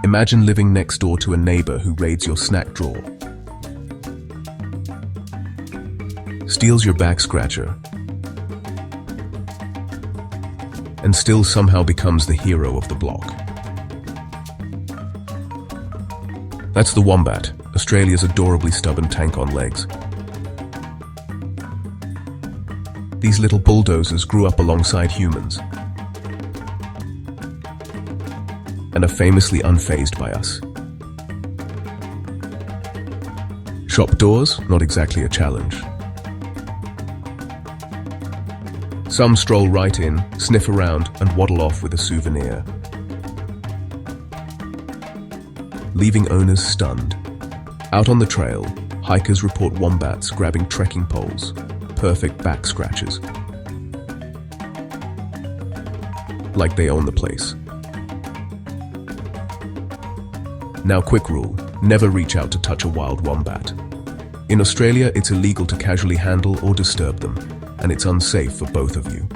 Imagine living next door to a neighbor who raids your snack drawer, steals your back scratcher, and still somehow becomes the hero of the block. That's the wombat, Australia's adorably stubborn tank on legs. These little bulldozers grew up alongside humans and are famously unfazed by us. Shop doors, not exactly a challenge. Some stroll right in, sniff around, and waddle off with a souvenir, leaving owners stunned. Out on the trail, hikers report wombats grabbing trekking poles, perfect back scratches, like they own the place. Now, quick rule, never reach out to touch a wild wombat. In Australia, it's illegal to casually handle or disturb them, and it's unsafe for both of you.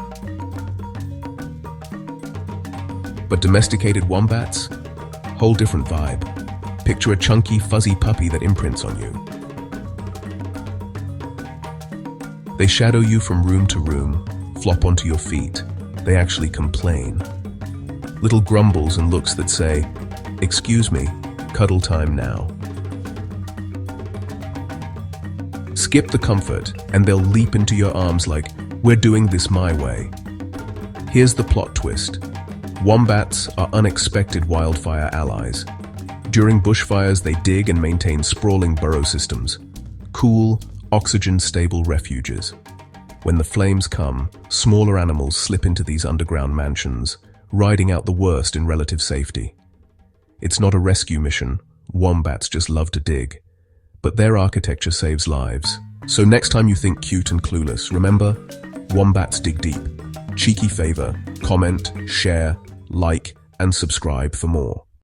But domesticated wombats? Whole different vibe. Picture a chunky, fuzzy puppy that imprints on you. They shadow you from room to room, flop onto your feet. They actually complain. Little grumbles and looks that say, "Excuse me, cuddle time now." Skip the comfort, and they'll leap into your arms like, "We're doing this my way." Here's the plot twist. Wombats are unexpected wildfire allies. During bushfires, they dig and maintain sprawling burrow systems, cool, oxygen-stable refuges. When the flames come, smaller animals slip into these underground mansions, riding out the worst in relative safety. It's not a rescue mission. Wombats just love to dig. But their architecture saves lives. So next time you think cute and clueless, remember, wombats dig deep. Cheeky favor, comment, share, like, and subscribe for more.